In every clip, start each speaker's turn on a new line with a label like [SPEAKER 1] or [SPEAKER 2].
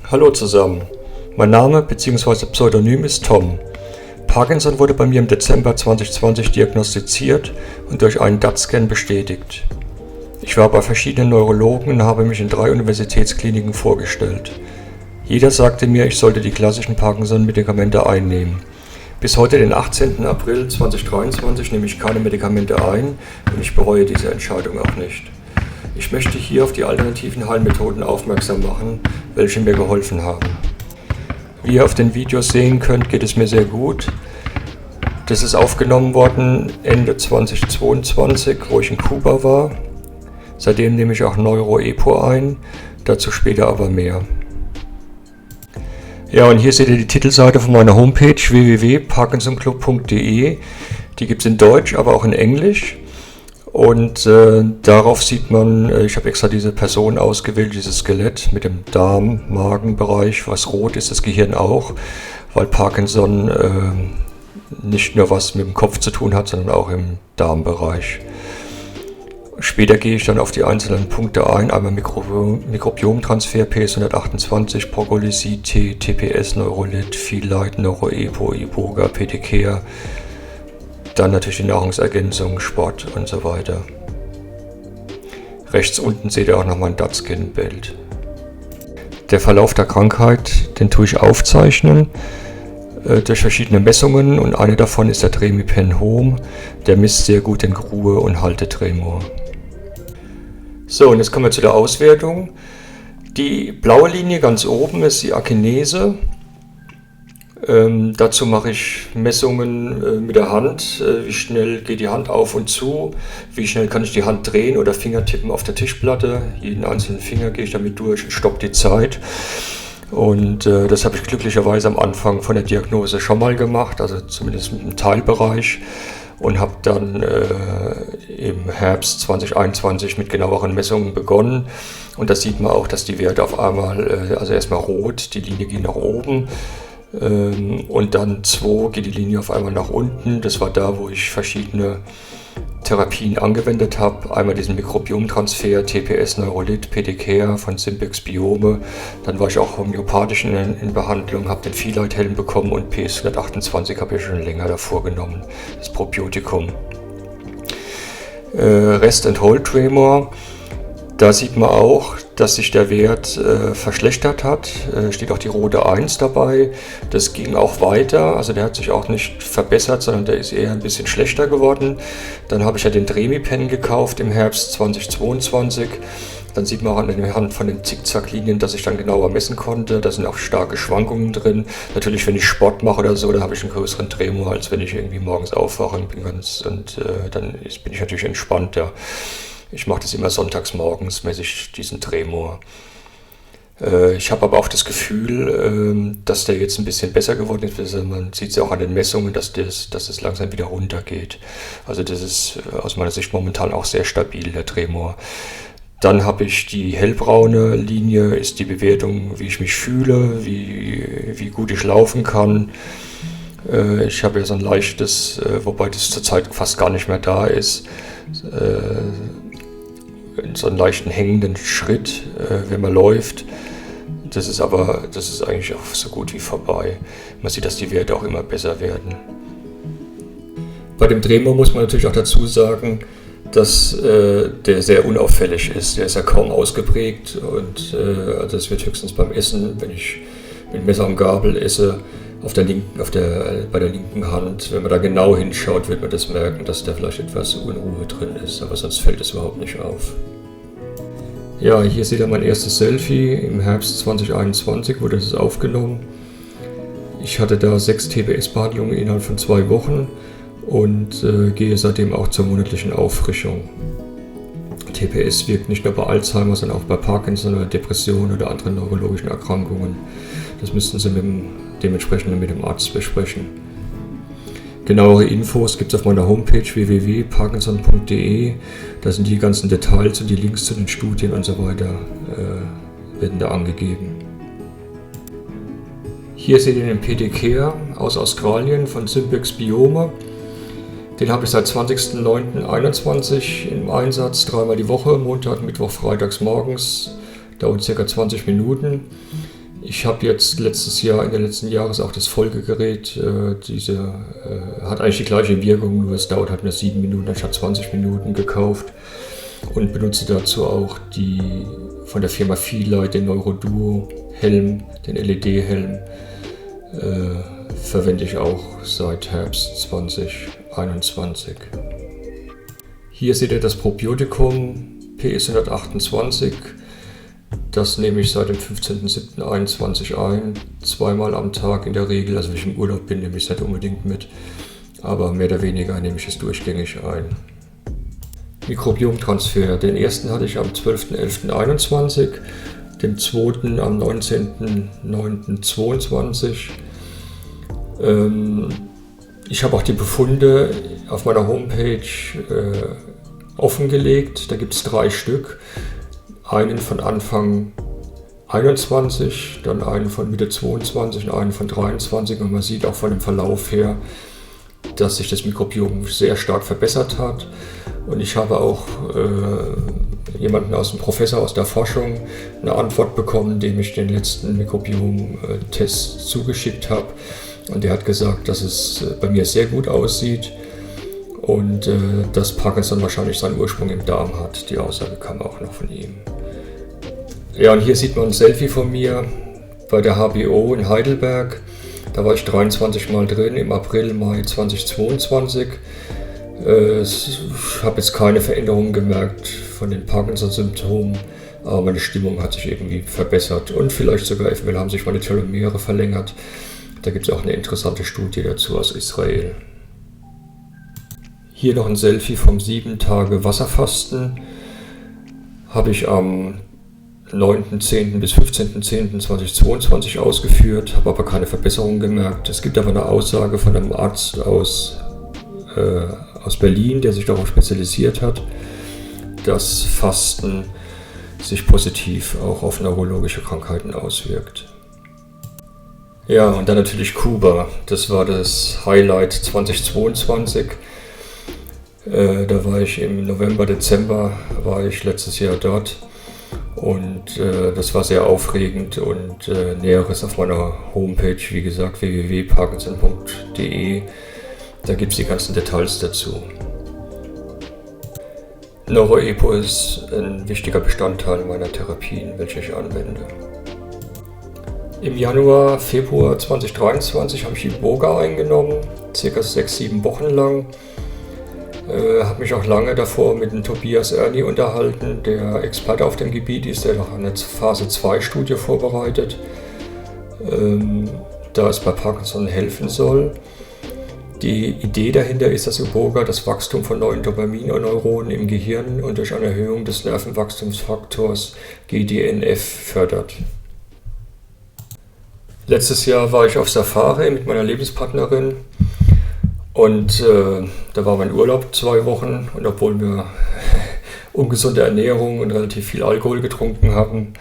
[SPEAKER 1] Hallo zusammen, mein Name bzw. Pseudonym ist Tom. Parkinson wurde bei mir im Dezember 2020 diagnostiziert und durch einen DAT-Scan bestätigt. Ich war bei verschiedenen Neurologen und habe mich in 3 Universitätskliniken vorgestellt. Jeder sagte mir, ich sollte die klassischen Parkinson-Medikamente einnehmen. Bis heute, den 18. April 2023, nehme ich keine Medikamente ein und ich bereue diese Entscheidung auch nicht. Ich möchte hier auf die alternativen Heilmethoden aufmerksam machen, welche mir geholfen haben. Wie ihr auf den Videos sehen könnt, geht es mir sehr gut. Das ist aufgenommen worden Ende 2022, wo ich in Kuba war. Seitdem nehme ich auch Neuro-Epo ein, dazu später aber mehr. Ja, und hier seht ihr die Titelseite von meiner Homepage www.parkinsonclub.de. Die gibt es in Deutsch, aber auch in Englisch. Und darauf sieht man, ich habe extra diese Person ausgewählt, dieses Skelett mit dem Darm-Magen-Bereich, was rot ist, das Gehirn auch, weil Parkinson nicht nur was mit dem Kopf zu tun hat, sondern auch im Darmbereich. Später gehe ich dann auf die einzelnen Punkte ein, einmal Mikrobiomtransfer, PS128, Progolysid, TPS, Neurolit, Feellight, Neuro-Epo, Iboga, PTCare, dann natürlich die Nahrungsergänzung, Sport und so weiter. Rechts unten seht ihr auch noch mein DAT-Scan-Bild. Der Verlauf der Krankheit, den tue ich aufzeichnen durch verschiedene Messungen und eine davon ist der Tremipen Home, der misst sehr gut den Ruhe- und Haltetremor. So, und jetzt kommen wir zu der Auswertung. Die blaue Linie ganz oben ist die Akinese. Dazu mache ich Messungen mit der Hand, wie schnell geht die Hand auf und zu, wie schnell kann ich die Hand drehen oder Fingertippen auf der Tischplatte. Jeden einzelnen Finger gehe ich damit durch und stoppe die Zeit. Und das habe ich glücklicherweise am Anfang von der Diagnose schon mal gemacht, also zumindest mit einem Teilbereich. Und habe dann im Herbst 2021 mit genaueren Messungen begonnen. Und da sieht man auch, dass die Werte auf einmal, also erstmal rot, die Linie geht nach oben. Und dann 2 geht die Linie auf einmal nach unten. Das war da, wo ich verschiedene Therapien angewendet habe. Einmal diesen Mikrobiomtransfer, TPS, Neurolit, PTCare von Simpex Biome. Dann war ich auch homöopathisch in Behandlung, habe den Feellight-Helm bekommen und PS128 habe ich schon länger davor genommen, das Probiotikum. Rest and Hold Tremor. Da sieht man auch, dass sich der Wert verschlechtert hat. Steht auch die rote 1 dabei. Das ging auch weiter. Also der hat sich auch nicht verbessert, sondern der ist eher ein bisschen schlechter geworden. Dann habe ich ja den Tremipen gekauft im Herbst 2022. Dann sieht man auch anhand von den Zickzacklinien, dass ich dann genauer messen konnte. Da sind auch starke Schwankungen drin. Natürlich, wenn ich Sport mache oder so, dann habe ich einen größeren Tremor, als wenn ich irgendwie morgens aufwache und bin ich natürlich entspannter. Ich mache das immer sonntags morgens, messe ich diesen Tremor. Ich habe aber auch das Gefühl, dass der jetzt ein bisschen besser geworden ist. Also man sieht es ja auch an den Messungen, dass es langsam wieder runtergeht. Also das ist aus meiner Sicht momentan auch sehr stabil, der Tremor. Dann habe ich die hellbraune Linie, ist die Bewertung, wie ich mich fühle, wie gut ich laufen kann. Ich habe ja so ein leichtes, wobei das zurzeit fast gar nicht mehr da ist, so einen leichten hängenden Schritt, wenn man läuft. Das ist eigentlich auch so gut wie vorbei. Man sieht, dass die Werte auch immer besser werden. Bei dem Tremor muss man natürlich auch dazu sagen, dass der sehr unauffällig ist. Der ist ja kaum ausgeprägt und also es wird höchstens beim Essen, wenn ich mit Messer und Gabel esse, bei der linken Hand, wenn man da genau hinschaut, wird man das merken, dass da vielleicht etwas Unruhe drin ist, aber sonst fällt es überhaupt nicht auf. Ja, hier seht ihr mein erstes Selfie. Im Herbst 2021 wurde das aufgenommen. Ich hatte da 6 TPS-Behandlungen innerhalb von 2 Wochen und gehe seitdem auch zur monatlichen Auffrischung. TPS wirkt nicht nur bei Alzheimer, sondern auch bei Parkinson oder Depressionen oder anderen neurologischen Erkrankungen. Das müssten Sie dementsprechend mit dem Arzt besprechen. Genauere Infos gibt es auf meiner Homepage www.parkinson.de. Da sind die ganzen Details und die Links zu den Studien und so weiter werden da angegeben. Hier seht ihr den PTCare aus Australien von Simpex Biome. Den habe ich seit 20.09.21 im Einsatz, 3-mal die Woche, Montag, Mittwoch, Freitags morgens. Dauert ca. 20 Minuten. Ich habe jetzt Ende letzten Jahres auch das Folgegerät. Hat eigentlich die gleiche Wirkung, nur es dauert halt nur 7 Minuten anstatt 20 Minuten gekauft. Und benutze dazu auch von der Firma Feelight den Neuroduo Helm, den LED-Helm. Verwende ich auch seit Herbst 2021. Hier seht ihr das Probiotikum PS 128. Das nehme ich seit dem 15.07.21 ein, zweimal am Tag in der Regel. Also wenn ich im Urlaub bin, nehme ich es nicht unbedingt mit, aber mehr oder weniger nehme ich es durchgängig ein. Mikrobiomtransfer. Den ersten hatte ich am 12.11.21, den zweiten am 19.09.22. Ich habe auch die Befunde auf meiner Homepage offengelegt. Da gibt es 3 Stück. Einen von Anfang 21, dann einen von Mitte 22 und einen von 23. Und man sieht auch von dem Verlauf her, dass sich das Mikrobiom sehr stark verbessert hat. Und ich habe auch jemanden einem Professor aus der Forschung eine Antwort bekommen, dem ich den letzten Mikrobiom-Test zugeschickt habe. Und der hat gesagt, dass es bei mir sehr gut aussieht und dass Parkinson wahrscheinlich seinen Ursprung im Darm hat. Die Aussage kam auch noch von ihm. Ja, und hier sieht man ein Selfie von mir bei der HBO in Heidelberg. Da war ich 23 Mal drin im April, Mai 2022. Ich habe jetzt keine Veränderungen gemerkt von den Parkinson-Symptomen, aber meine Stimmung hat sich irgendwie verbessert und vielleicht sogar eventuell haben sich meine Telomere verlängert. Da gibt es auch eine interessante Studie dazu aus Israel. Hier noch ein Selfie vom 7 Tage Wasserfasten. Habe ich am 9.10. bis 15.10.2022 ausgeführt, habe aber keine Verbesserung gemerkt. Es gibt aber eine Aussage von einem Arzt aus Berlin, der sich darauf spezialisiert hat, dass Fasten sich positiv auch auf neurologische Krankheiten auswirkt. Ja, und dann natürlich Kuba. Das war das Highlight 2022. Da war ich im November, Dezember, war ich letztes Jahr dort. Und das war sehr aufregend und Näheres auf meiner Homepage, wie gesagt, www.parkinson.de. Da gibt es die ganzen Details dazu. NeuroEpo ist ein wichtiger Bestandteil meiner Therapien, welche ich anwende. Im Februar 2023 habe ich Iboga eingenommen, ca. 6-7 Wochen lang. Habe mich auch lange davor mit dem Tobias Erni unterhalten, der Experte auf dem Gebiet ist, der noch eine Phase 2 Studie vorbereitet, da es bei Parkinson helfen soll. Die Idee dahinter ist, dass Iboga das Wachstum von neuen Dopamineuronen im Gehirn und durch eine Erhöhung des Nervenwachstumsfaktors GDNF fördert. Letztes Jahr war ich auf Safari mit meiner Lebenspartnerin und da war mein Urlaub 2 Wochen und obwohl wir ungesunde Ernährung und relativ viel Alkohol getrunken haben,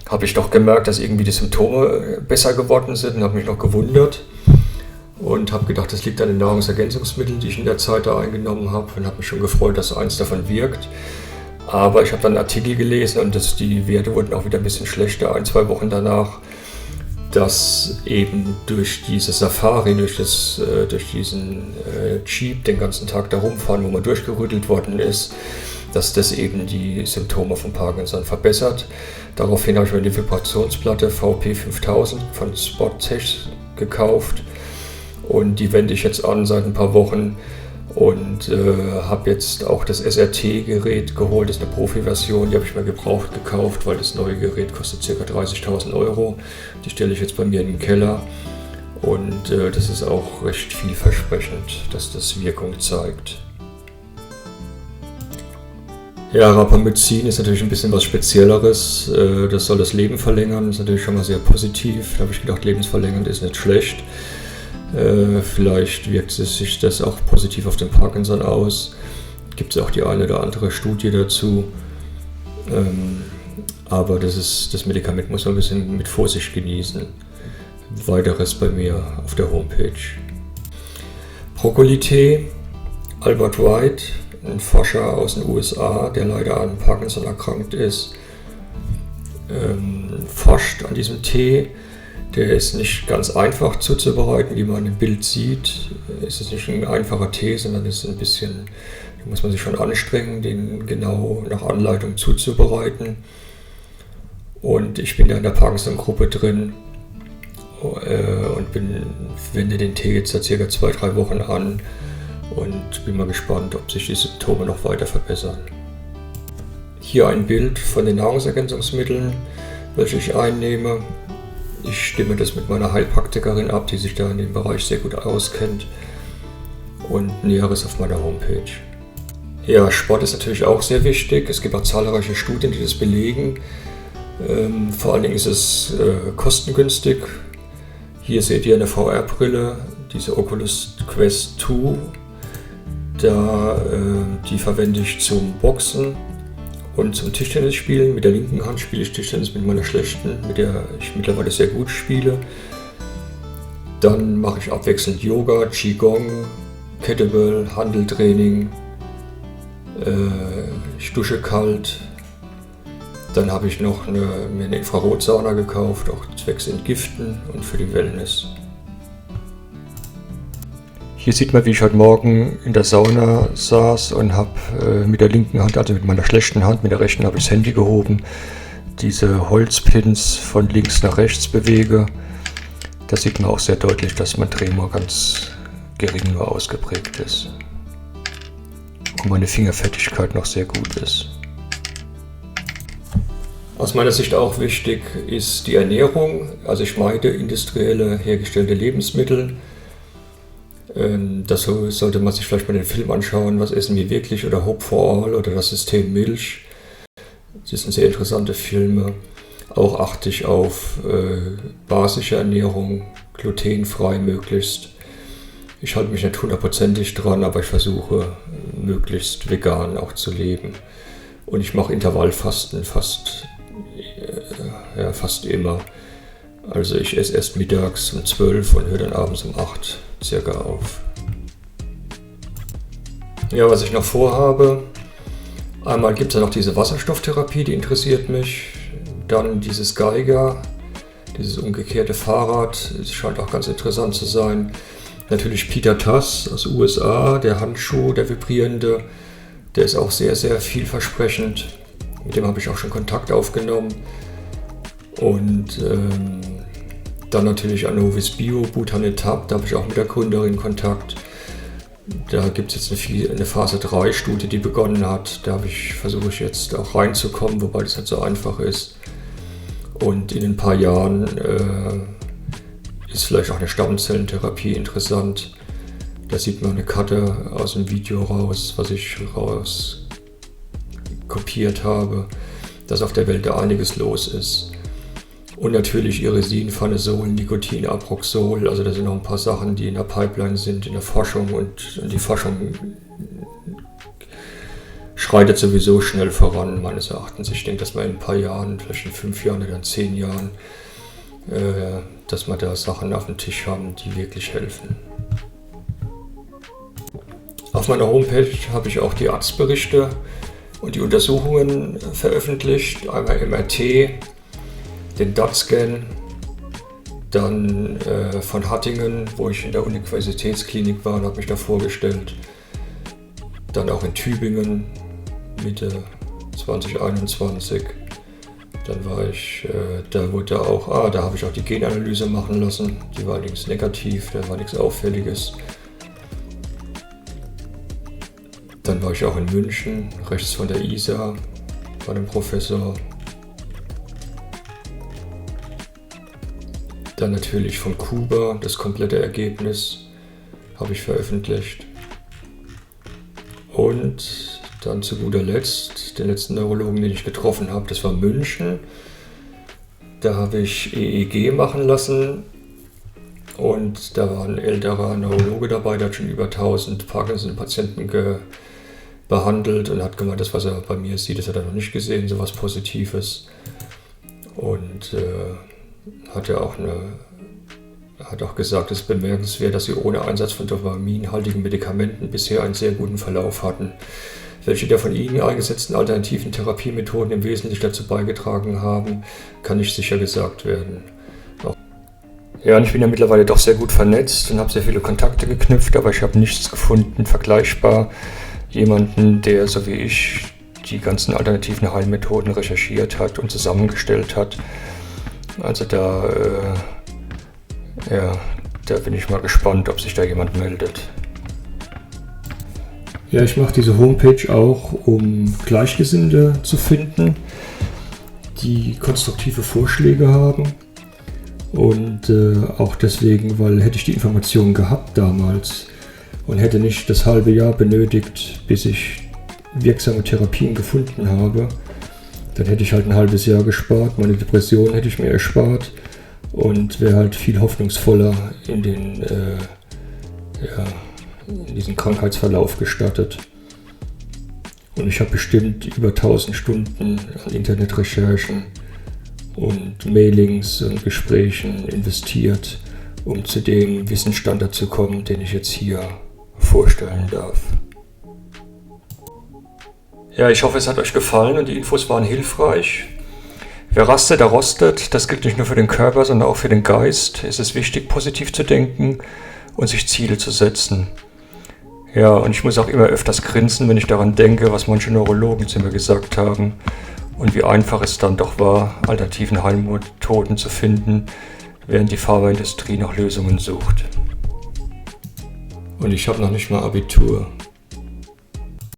[SPEAKER 1] habe ich doch gemerkt, dass irgendwie die Symptome besser geworden sind und habe mich noch gewundert. Und habe gedacht, das liegt an den Nahrungsergänzungsmitteln, die ich in der Zeit da eingenommen habe und habe mich schon gefreut, dass eins davon wirkt. Aber ich habe dann einen Artikel gelesen und die Werte wurden auch wieder ein bisschen schlechter, 1-2 Wochen danach, dass eben durch diese Safari, durch diesen Jeep den ganzen Tag da rumfahren, wo man durchgerüttelt worden ist, dass das eben die Symptome von Parkinson verbessert. Daraufhin habe ich mir eine Vibrationsplatte VP5000 von Spottech gekauft. Und die wende ich jetzt an seit ein paar Wochen und habe jetzt auch das SRT-Gerät geholt. Das ist eine Profi-Version, die habe ich mir gebraucht gekauft, weil das neue Gerät kostet ca. 30.000 €. Die stelle ich jetzt bei mir in den Keller und das ist auch recht vielversprechend, dass das Wirkung zeigt. Ja, Rapamycin ist natürlich ein bisschen was Spezielleres. Das soll das Leben verlängern, das ist natürlich schon mal sehr positiv. Da habe ich gedacht, lebensverlängernd ist nicht schlecht. Vielleicht wirkt sich das auch positiv auf den Parkinson aus. Gibt es auch die eine oder andere Studie dazu. Aber das Medikament muss man ein bisschen mit Vorsicht genießen. Weiteres bei mir auf der Homepage. Brokkoli-Tee, Albert White, ein Forscher aus den USA, der leider an Parkinson erkrankt ist, forscht an diesem Tee. Der ist nicht ganz einfach zuzubereiten, wie man im Bild sieht. Es ist nicht ein einfacher Tee, sondern es ist ein bisschen, da muss man sich schon anstrengen, den genau nach Anleitung zuzubereiten. Und ich bin da in der Parkinson-Gruppe drin und wende den Tee jetzt seit ca. 2-3 Wochen an und bin mal gespannt, ob sich die Symptome noch weiter verbessern. Hier ein Bild von den Nahrungsergänzungsmitteln, welche ich einnehme. Ich stimme das mit meiner Heilpraktikerin ab, die sich da in dem Bereich sehr gut auskennt, und Näheres auf meiner Homepage. Ja, Sport ist natürlich auch sehr wichtig. Es gibt auch zahlreiche Studien, die das belegen. Vor allen Dingen ist es kostengünstig. Hier seht ihr eine VR-Brille, diese Oculus Quest 2. Die verwende ich zum Boxen und zum Tischtennisspielen. Mit der linken Hand spiele ich Tischtennis mit meiner schlechten, mit der ich mittlerweile sehr gut spiele. Dann mache ich abwechselnd Yoga, Qigong, Kettlebell, Hanteltraining. Ich dusche kalt. Dann habe ich noch mir eine Infrarotsauna gekauft, auch zwecks Entgiften und für die Wellness. Hier sieht man, wie ich heute Morgen in der Sauna saß und habe mit der linken Hand, also mit meiner schlechten Hand, mit der rechten habe ich das Handy gehoben, diese Holzpins von links nach rechts bewege. Da sieht man auch sehr deutlich, dass mein Tremor ganz gering nur ausgeprägt ist. Und meine Fingerfertigkeit noch sehr gut ist. Aus meiner Sicht auch wichtig ist die Ernährung. Also ich meide industrielle hergestellte Lebensmittel. Das sollte man sich vielleicht mal den Film anschauen, was essen wir wirklich, oder Hope for All oder das System Milch. Das sind sehr interessante Filme. Auch achte ich auf basische Ernährung, glutenfrei möglichst. Ich halte mich nicht 100%ig dran, aber ich versuche möglichst vegan auch zu leben. Und ich mache Intervallfasten fast immer. Also ich esse erst mittags um 12 und höre dann abends um 8 circa auf. Ja, was ich noch vorhabe, einmal gibt es ja noch diese Wasserstofftherapie, die interessiert mich. Dann dieses Geiger, dieses umgekehrte Fahrrad, das scheint auch ganz interessant zu sein. Natürlich Peter Tass aus USA, der Handschuh, der vibrierende, der ist auch sehr, sehr vielversprechend. Mit dem habe ich auch schon Kontakt aufgenommen. Und dann natürlich Anovis Bio, Butanetab, da habe ich auch mit der Gründerin Kontakt. Da gibt es jetzt eine Phase 3 Studie, die begonnen hat. Da versuche ich jetzt auch reinzukommen, wobei das nicht so einfach ist. Und in ein paar Jahren ist vielleicht auch eine Stammzellentherapie interessant. Da sieht man eine Karte aus dem Video raus, was ich raus kopiert habe, dass auf der Welt da einiges los ist. Und natürlich Irisin, Phanesol, Nikotin, Aproxol, also da sind noch ein paar Sachen, die in der Pipeline sind, in der Forschung, und die Forschung schreitet sowieso schnell voran, meines Erachtens. Ich denke, dass wir in ein paar Jahren, vielleicht in 5 Jahren oder in 10 Jahren, dass wir da Sachen auf dem Tisch haben, die wirklich helfen. Auf meiner Homepage habe ich auch die Arztberichte und die Untersuchungen veröffentlicht, einmal MRT, den DAT-Scan, dann von Hattingen, wo ich in der Universitätsklinik war und habe mich da vorgestellt. Dann auch in Tübingen, Mitte 2021. Dann war ich, da habe ich auch die Genanalyse machen lassen. Die war allerdings negativ, da war nichts Auffälliges. Dann war ich auch in München, rechts von der Isar, bei dem Professor. Dann natürlich von Kuba, das komplette Ergebnis habe ich veröffentlicht. Und dann zu guter Letzt, den letzten Neurologen, den ich getroffen habe, das war München. Da habe ich EEG machen lassen und da war ein älterer Neurologe dabei, der hat schon über 1000 Parkinson-Patienten behandelt und hat gemeint, das, was er bei mir sieht, das hat er noch nicht gesehen, so was Positives. Und hat auch gesagt, es ist bemerkenswert, dass sie ohne Einsatz von dopaminhaltigen Medikamenten bisher einen sehr guten Verlauf hatten. Welche der von Ihnen eingesetzten alternativen Therapiemethoden im Wesentlichen dazu beigetragen haben, kann nicht sicher gesagt werden. Ja, und ich bin ja mittlerweile doch sehr gut vernetzt und habe sehr viele Kontakte geknüpft, aber ich habe nichts gefunden, vergleichbar jemanden, der so wie ich die ganzen alternativen Heilmethoden recherchiert hat und zusammengestellt hat. Also da bin ich mal gespannt, ob sich da jemand meldet. Ja, ich mache diese Homepage auch, um Gleichgesinnte zu finden, die konstruktive Vorschläge haben. Und auch deswegen, weil hätte ich die Informationen gehabt damals und hätte nicht das halbe Jahr benötigt, bis ich wirksame Therapien gefunden habe, dann hätte ich halt ein halbes Jahr gespart, meine Depression hätte ich mir erspart und wäre halt viel hoffnungsvoller in diesen Krankheitsverlauf gestartet. Und ich habe bestimmt über 1000 Stunden an Internetrecherchen und Mailings und Gesprächen investiert, um zu dem Wissensstandard zu kommen, den ich jetzt hier vorstellen darf. Ja, ich hoffe, es hat euch gefallen und die Infos waren hilfreich. Wer rastet, der rostet. Das gilt nicht nur für den Körper, sondern auch für den Geist. Es ist wichtig, positiv zu denken und sich Ziele zu setzen. Ja, und ich muss auch immer öfters grinsen, wenn ich daran denke, was manche Neurologen zu mir gesagt haben und wie einfach es dann doch war, alternativen Heilmethoden zu finden, während die Pharmaindustrie nach Lösungen sucht. Und ich habe noch nicht mal Abitur.